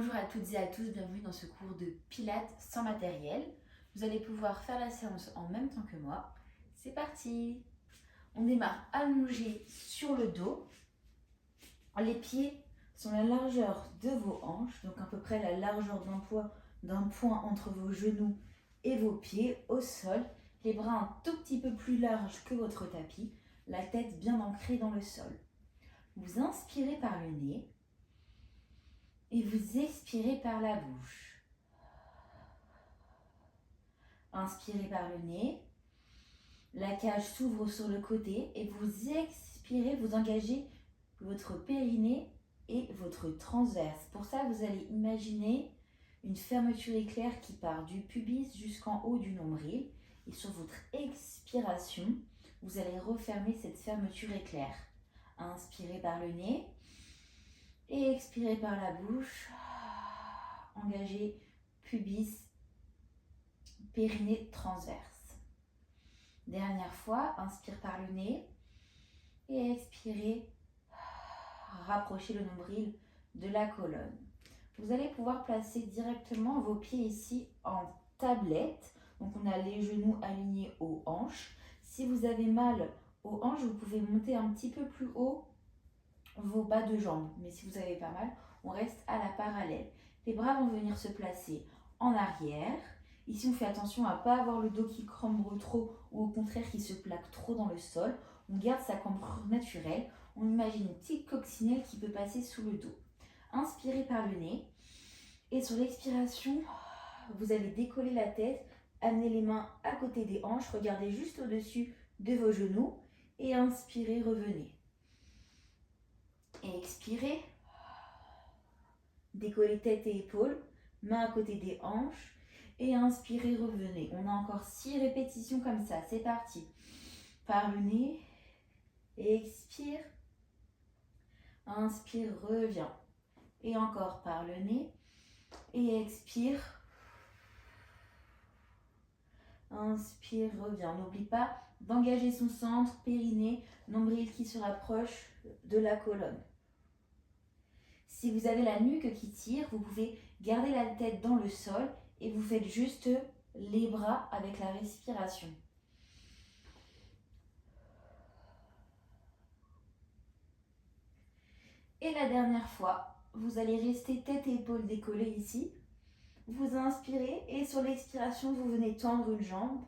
Bonjour à toutes et à tous, bienvenue dans ce cours de Pilates sans matériel. Vous allez pouvoir faire la séance en même temps que moi. C'est parti! On démarre allongé sur le dos. Les pieds sont la largeur de vos hanches, donc à peu près la largeur d'un point entre vos genoux et vos pieds au sol. Les bras un tout petit peu plus larges que votre tapis, la tête bien ancrée dans le sol. Vous inspirez par le nez et vous expirez par la bouche. Inspirez par le nez, la cage s'ouvre sur le côté et vous expirez, vous engagez votre périnée et votre transverse. Pour ça, vous allez imaginer une fermeture éclair qui part du pubis jusqu'en haut du nombril. Et sur votre expiration, vous allez refermer cette fermeture éclair. Inspirez par le nez et expirez par la bouche. Engagez pubis, périnée, transverse. Dernière fois, inspire par le nez et expirez. Rapprochez le nombril de la colonne. Vous allez pouvoir placer directement vos pieds ici en tablette. Donc on a les genoux alignés aux hanches. Si vous avez mal aux hanches, vous pouvez monter un petit peu plus haut vos bas de jambes. Mais si vous n'avez pas mal, on reste à la parallèle. Les bras vont venir se placer en arrière. Ici, on fait attention à ne pas avoir le dos qui cambre trop ou au contraire qui se plaque trop dans le sol. On garde sa cambrure naturelle. On imagine une petite coccinelle qui peut passer sous le dos. Inspirez par le nez. Et sur l'expiration, vous allez décoller la tête, amener les mains à côté des hanches, regardez juste au-dessus de vos genoux. Et inspirez, revenez. Et expirez. Décollez tête et épaules, mains à côté des hanches. Et inspirez, revenez. On a encore 6 répétitions comme ça. C'est parti. Par le nez. Expire. Inspire, reviens. Et encore par le nez. Et expire. Inspire, reviens. N'oublie pas d'engager son centre, périnée, nombril qui se rapproche de la colonne. Si vous avez la nuque qui tire, vous pouvez garder la tête dans le sol et vous faites juste les bras avec la respiration. Et la dernière fois, vous allez rester tête et épaules décollées ici. Vous inspirez et sur l'expiration, vous venez tendre une jambe.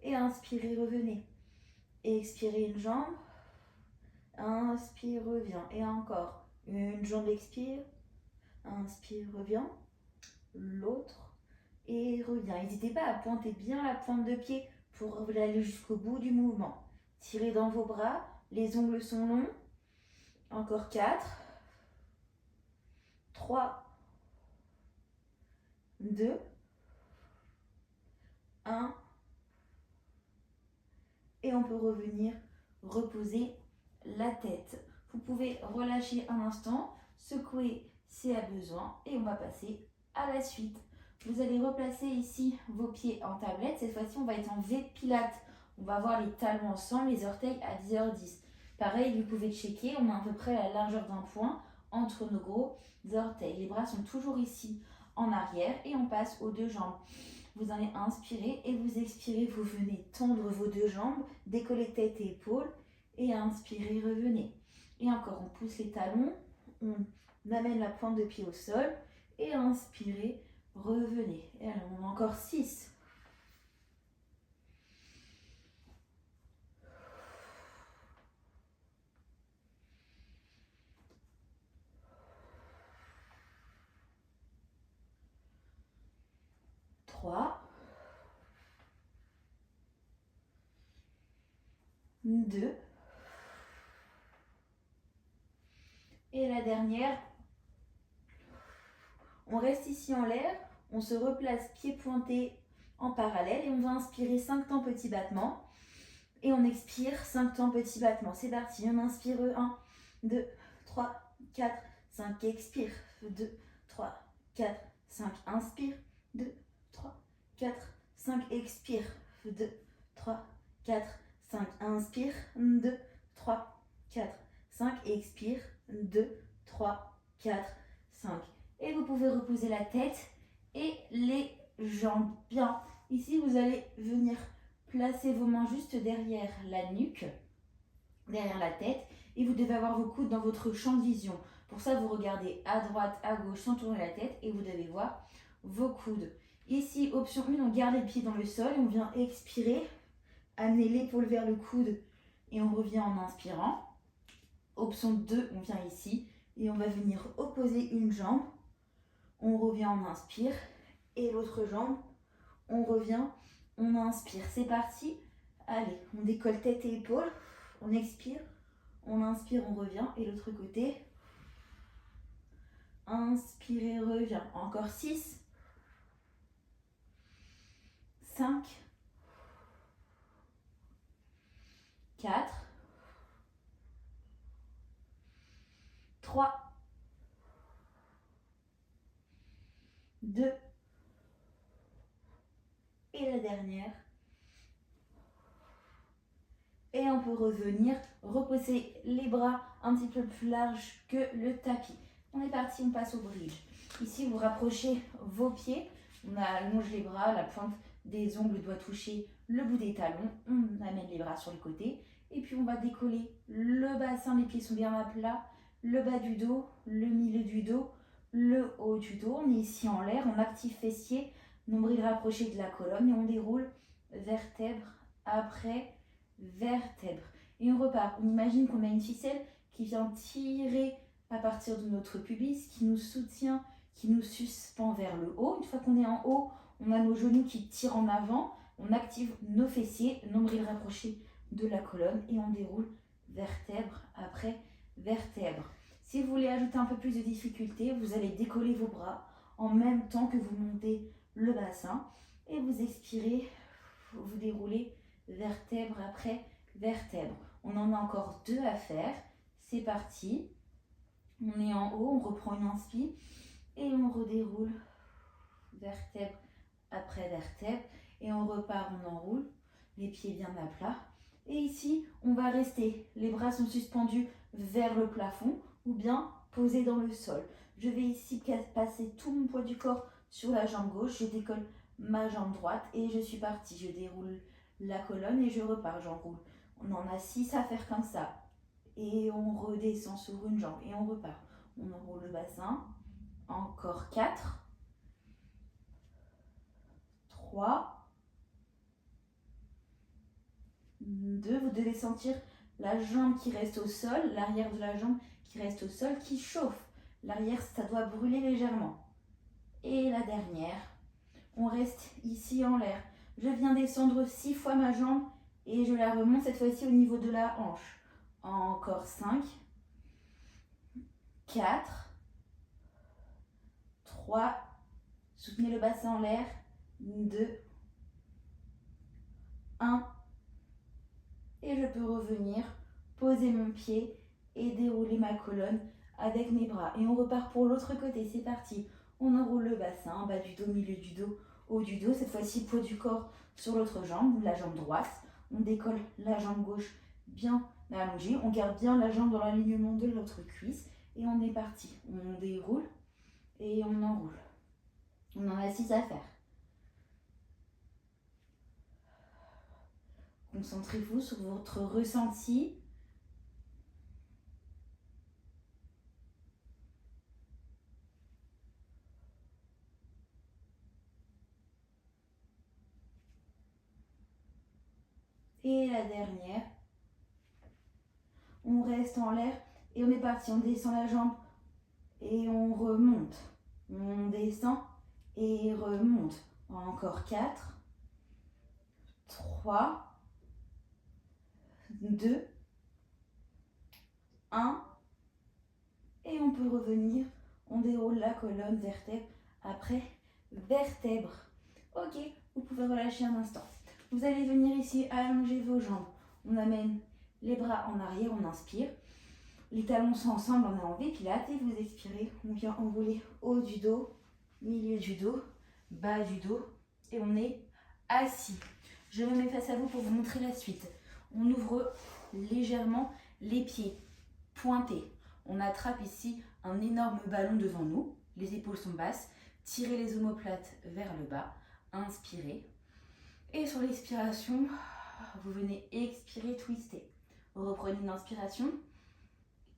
Et inspirez, revenez. Expirez une jambe. Inspire, reviens. Et encore. Une jambe expire. Inspire, reviens. L'autre. Et reviens. N'hésitez pas à pointer bien la pointe de pied pour aller jusqu'au bout du mouvement. Tirez dans vos bras. Les ongles sont longs. Encore 4. 3. 2. 1. Et on peut revenir reposer la tête. Vous pouvez relâcher un instant, secouer si à besoin et on va passer à la suite. Vous allez replacer ici vos pieds en tablette. Cette fois-ci, on va être en V de Pilates. On va avoir les talons ensemble, les orteils à 10h10. Pareil, vous pouvez checker, on a à peu près la largeur d'un point entre nos gros orteils. Les bras sont toujours ici en arrière et on passe aux deux jambes. Vous allez inspirer et vous expirez, vous venez tendre vos deux jambes, décoller tête et épaules et inspirez, revenez. Et encore, on pousse les talons, on amène la pointe de pied au sol et inspirez, revenez. Et alors, on a encore 6. Trois. 2. Et la dernière. On reste ici en l'air, on se replace pieds pointés en parallèle et on va inspirer 5 temps petits battements. Et on expire 5 temps petits battements. C'est parti, on inspire 1, 2, 3, 4, 5, expire. 2, 3, 4, 5, inspire. 2, 3, 4, 5, expire. 2, 3, 4, 5, inspire. 2, 3, 4, 5, expire. 2, 3, 4, 5, Et vous pouvez reposer la tête et les jambes bien. Ici, vous allez venir placer vos mains juste derrière la nuque, derrière la tête. Et vous devez avoir vos coudes dans votre champ de vision. Pour ça, vous regardez à droite, à gauche sans tourner la tête et vous devez voir vos coudes. Ici, option 1, on garde les pieds dans le sol et on vient expirer, amener l'épaule vers le coude et on revient en inspirant. Option 2, on vient ici et on va venir opposer une jambe. On revient, on inspire et l'autre jambe, on revient, on inspire. C'est parti. Allez, on décolle tête et épaules, on expire, on inspire, on revient et l'autre côté. Inspirez, revient. Encore 6, 5, 4, 3, 2, et la dernière. Et on peut revenir, reposer les bras un petit peu plus larges que le tapis. On est parti, on passe au bridge. Ici, vous rapprochez vos pieds, on allonge les bras, la pointe des ongles doit toucher le bout des talons. On amène les bras sur le côté et puis on va décoller le bassin, les pieds sont bien à plat, le bas du dos, le milieu du dos, le haut du dos. On est ici en l'air, on active fessier, nombril rapproché de la colonne et on déroule vertèbre après vertèbre. Et on repart. On imagine qu'on a une ficelle qui vient tirer à partir de notre pubis, qui nous soutient, qui nous suspend vers le haut. Une fois qu'on est en haut, on a nos genoux qui tirent en avant. On active nos fessiers, nombril rapproché de la colonne et on déroule vertèbre après vertèbre. Si vous voulez ajouter un peu plus de difficulté, vous allez décoller vos bras en même temps que vous montez le bassin et vous expirez, vous déroulez vertèbre après vertèbre. On en a encore 2 à faire. C'est parti. On est en haut, on reprend une inspire et on redéroule vertèbre après vertèbre et on repart, on enroule les pieds bien à plat. Et ici, on va rester. Les bras sont suspendus vers le plafond ou bien posés dans le sol. Je vais ici passer tout mon poids du corps sur la jambe gauche. Je décolle ma jambe droite et je suis partie. Je déroule la colonne et je repars, j'enroule. On en a 6 à faire comme ça. Et on redescend sur une jambe et on repart. On enroule le bassin. Encore 4, 3, 2. Vous devez sentir la jambe qui reste au sol, l'arrière de la jambe qui reste au sol, qui chauffe. L'arrière, ça doit brûler légèrement. Et la dernière. On reste ici en l'air. Je viens descendre 6 fois ma jambe et je la remonte cette fois-ci au niveau de la hanche. Encore 5, 4, 3, soutenez le bassin en l'air, 2, 1. Et je peux revenir, poser mon pied et dérouler ma colonne avec mes bras. Et on repart pour l'autre côté, c'est parti. On enroule le bassin, bas du dos, milieu du dos, haut du dos. Cette fois-ci, poids du corps sur l'autre jambe, la jambe droite. On décolle la jambe gauche bien allongée. On garde bien la jambe dans l'alignement de l'autre cuisse. Et on est parti. On déroule et on enroule. On en a 6 à faire. Concentrez-vous sur votre ressenti. Et la dernière. On reste en l'air et on est parti. On descend la jambe et on remonte. On descend et remonte. Encore 4, 3, 2, 1. Et on peut revenir. On déroule la colonne vertèbre après vertèbre. Ok, vous pouvez relâcher un instant. Vous allez venir ici allonger vos jambes. On amène les bras en arrière, on inspire. Les talons sont ensemble, on est en V pilate et vous expirez. On vient enrouler haut du dos, milieu du dos, bas du dos et on est assis. Je me mets face à vous pour vous montrer la suite. On ouvre légèrement les pieds pointés. On attrape ici un énorme ballon devant nous. les épaules sont basses, tirez les omoplates vers le bas, inspirez. Et sur l'expiration, vous venez expirer, twister. Reprenez une inspiration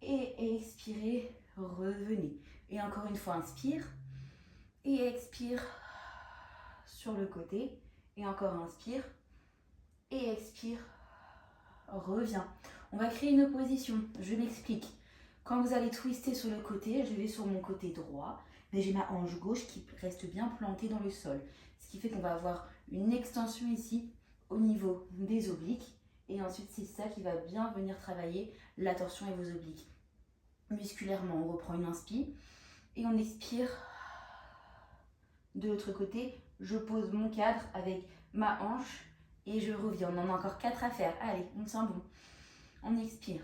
et expirez, revenez. Et encore une fois, inspire et expire sur le côté. Et encore inspire et expire, reviens. On va créer une opposition, je m'explique. Quand vous allez twister sur le côté, je vais sur mon côté droit, mais j'ai ma hanche gauche qui reste bien plantée dans le sol. Ce qui fait qu'on va avoir une extension ici au niveau des obliques. Et ensuite, c'est ça qui va bien venir travailler la torsion et vos obliques. Musculairement, on reprend une inspire et on expire. De l'autre côté, je pose mon cadre avec ma hanche et je reviens. On en a encore 4 à faire. Allez, on sent bon. On expire.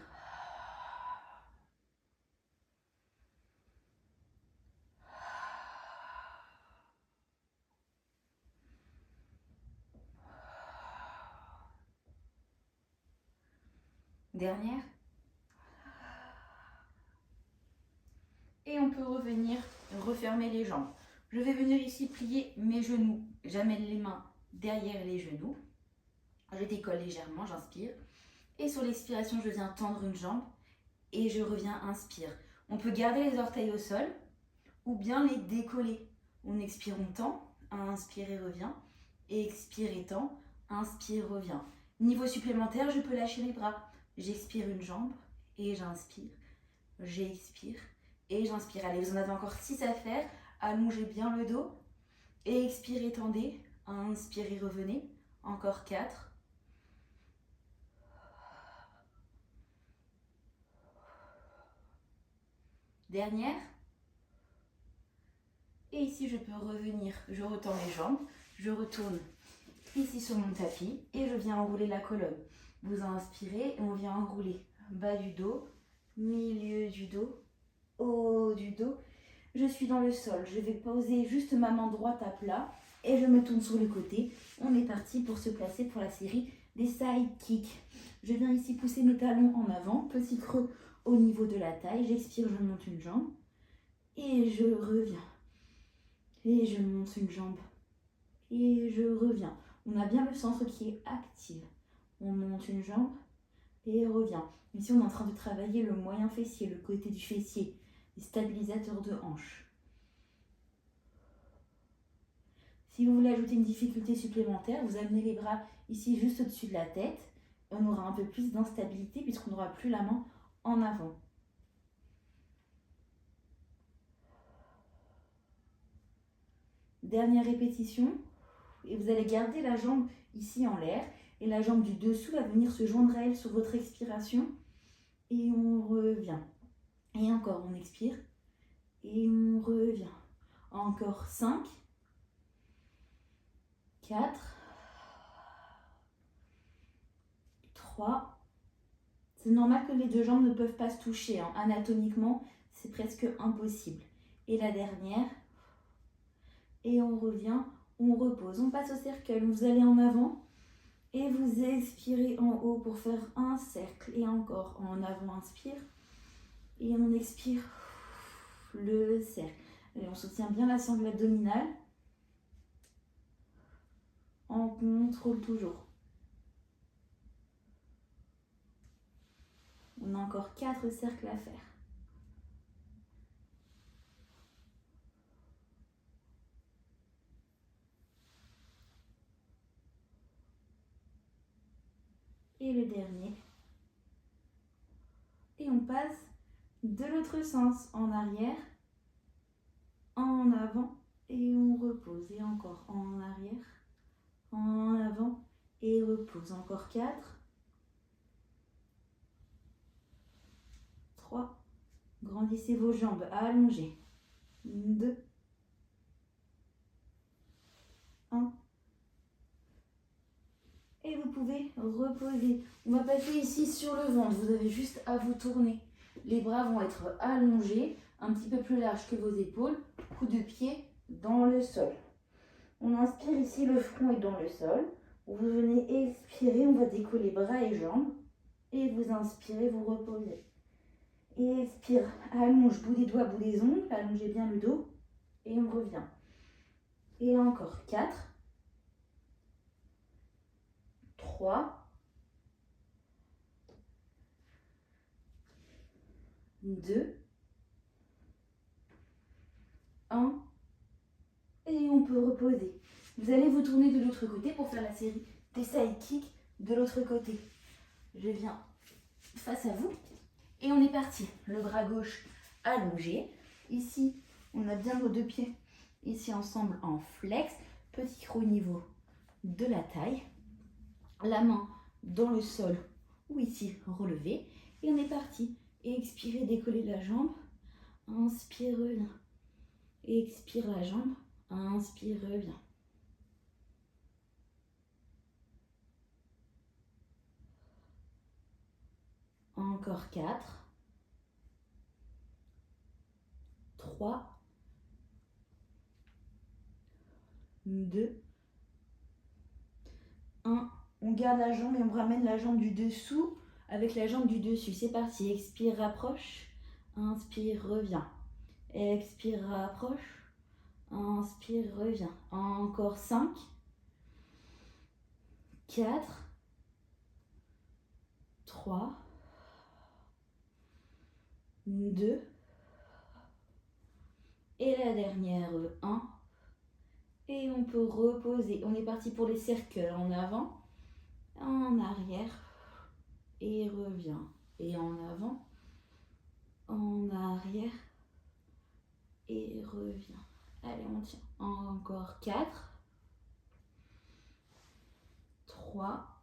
Dernière. Et on peut revenir refermer les jambes. Je vais venir ici plier mes genoux. J'amène les mains derrière les genoux. Je décolle légèrement, j'inspire. Et sur l'expiration, je viens tendre une jambe et je reviens, inspire. On peut garder les orteils au sol ou bien les décoller. On expire, on tend, inspire et revient. Et expire et tend, inspire, revient. Niveau supplémentaire, je peux lâcher les bras. J'expire une jambe et j'inspire. J'expire et j'inspire. Allez, vous en avez encore 6 à faire. Allongez bien le dos. Et expirez, tendez. Inspirez, revenez. Encore 4. Dernière. Et ici, je peux revenir. Je retends les jambes. Je retourne ici sur mon tapis. Et je viens enrouler la colonne. Vous inspirez et on vient enrouler. Bas du dos, milieu du dos, haut du dos. Je suis dans le sol. Je vais poser juste ma main droite à plat et je me tourne sur le côté. On est parti pour se placer pour la série des side kicks. Je viens ici pousser mes talons en avant, petit creux au niveau de la taille. J'expire, je monte une jambe et je reviens. Et je monte une jambe et je reviens. On a bien le centre qui est actif. On monte une jambe et revient. Ici, on est en train de travailler le moyen fessier, le côté du fessier, les stabilisateurs de hanche. Si vous voulez ajouter une difficulté supplémentaire, vous amenez les bras ici juste au-dessus de la tête. On aura un peu plus d'instabilité puisqu'on n'aura plus la main en avant. Dernière répétition. Et vous allez garder la jambe ici en l'air. Et la jambe du dessous va venir se joindre à elle sur votre expiration. Et on revient. Et encore, on expire. Et on revient. Encore 5. 4. 3. C'est normal que les deux jambes ne peuvent pas se toucher. Hein. Anatomiquement, c'est presque impossible. Et la dernière. Et on revient, on repose. On passe au cercle. Vous allez en avant. Et vous expirez en haut pour faire un cercle. Et encore en avant, inspire. Et on expire le cercle. Et on soutient bien la sangle abdominale. On contrôle toujours. On a encore 4 cercles à faire. Et le dernier. Et on passe de l'autre sens, en arrière, en avant, et on repose. Et encore en arrière, en avant, et repose. Encore 4. 3. Grandissez vos jambes, allongez. 2. 1. Et vous pouvez reposer. On va passer ici sur le ventre. Vous avez juste à vous tourner. Les bras vont être allongés, un petit peu plus larges que vos épaules. Coup de pied dans le sol. On inspire ici, le front est dans le sol. Vous venez expirer, on va décoller bras et jambes. Et vous inspirez, vous reposez. Et expire, allonge, bout des doigts, bout des ongles. Allongez bien le dos. Et on revient. Et encore 4, 3, 2, 1. Et on peut reposer. Vous allez vous tourner de l'autre côté pour faire la série des side kicks de l'autre côté. Je viens face à vous et on est parti. Le bras gauche allongé. Ici, on a bien nos deux pieds ici ensemble en flex. Petit creux au niveau de la taille. La main dans le sol ou ici relevé. Et on est parti. Expirez, décollez la jambe. Inspire, reviens. Expire la jambe. Inspire, reviens. Encore 4, 3, 2, 1. On garde la jambe et on ramène la jambe du dessous avec la jambe du dessus. C'est parti. Expire, rapproche. Inspire, reviens. Expire, rapproche. Inspire, reviens. Encore 5, 4, 3, 2. Et la dernière, 1. Et on peut reposer. On est parti pour les cercles en avant, en arrière, et revient. Et en avant, en arrière, et revient. Allez, on tient. Encore 4, 3,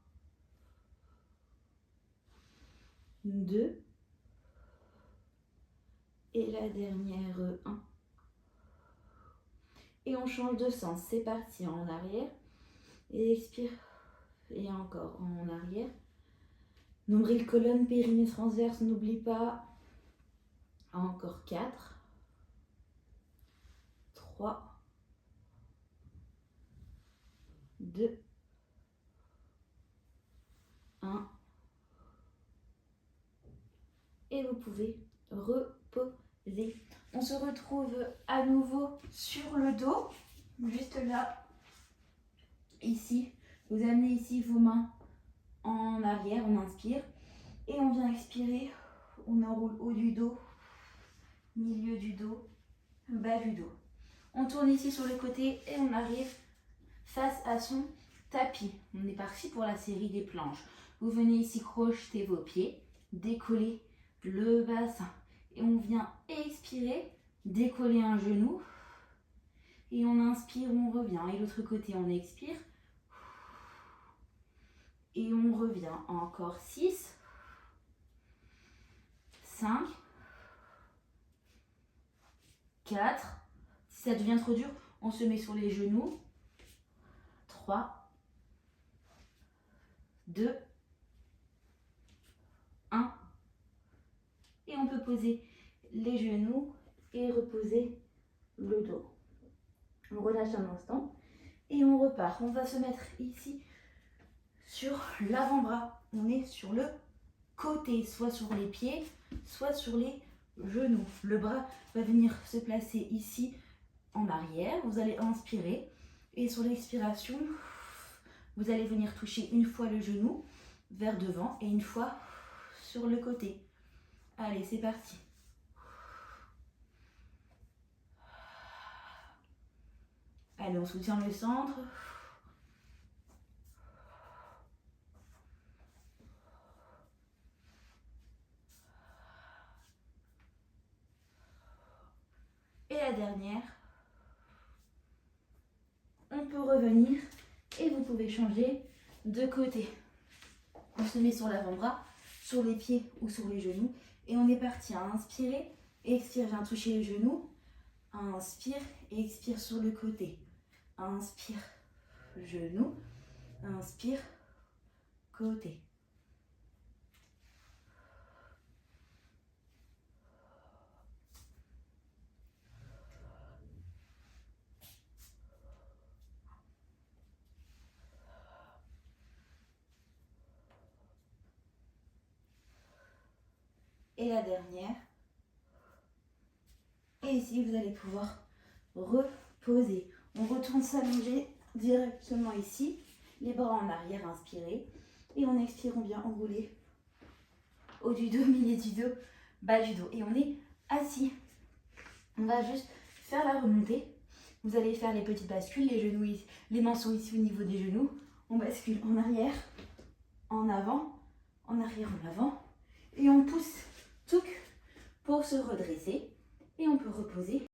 2. Et la dernière, 1. Et on change de sens. C'est parti, en arrière. Et expire. Et encore en arrière. Nombril, colonne, périnée transverse, n'oublie pas. Encore 4, 3, 2, 1. Et vous pouvez reposer. On se retrouve à nouveau sur le dos. Juste là. Ici. Vous amenez ici vos mains en arrière. On inspire. Et on vient expirer. On enroule haut du dos, milieu du dos, bas du dos. On tourne ici sur le côté et on arrive face à son tapis. On est parti pour la série des planches. Vous venez ici crocheter vos pieds, décoller le bassin. Et on vient expirer, décoller un genou. Et on inspire, on revient. Et l'autre côté, on expire. Et on revient. Encore 6, 5, 4. Si ça devient trop dur, on se met sur les genoux. 3, 2, 1. Et on peut poser les genoux et reposer le dos. On relâche un instant et on repart. On va se mettre ici sur l'avant-bras. On est sur le côté, soit sur les pieds, soit sur les genoux. Le bras va venir se placer ici en arrière. Vous allez inspirer et sur l'expiration, vous allez venir toucher une fois le genou vers devant et une fois sur le côté. Allez, c'est parti. Allez, on soutient le centre. Et la dernière. On peut revenir et vous pouvez changer de côté. On se met sur l'avant-bras, sur les pieds ou sur les genoux. Et on est parti à inspirer. Expire, viens toucher les genoux. Inspire et expire sur le côté. Inspire, genou. Inspire, côté. Et la dernière. Et ici, vous allez pouvoir reposer. On retourne s'allonger directement ici. Les bras en arrière, inspirez. Et on expire, on vient enrouler. Haut du dos, milieu du dos, bas du dos. Et on est assis. On va juste faire la remontée. Vous allez faire les petites bascules, les genoux ici, les mains sont ici au niveau des genoux. On bascule en arrière, en avant, en arrière, en avant. Et on pousse tout pour se redresser. Et on peut reposer.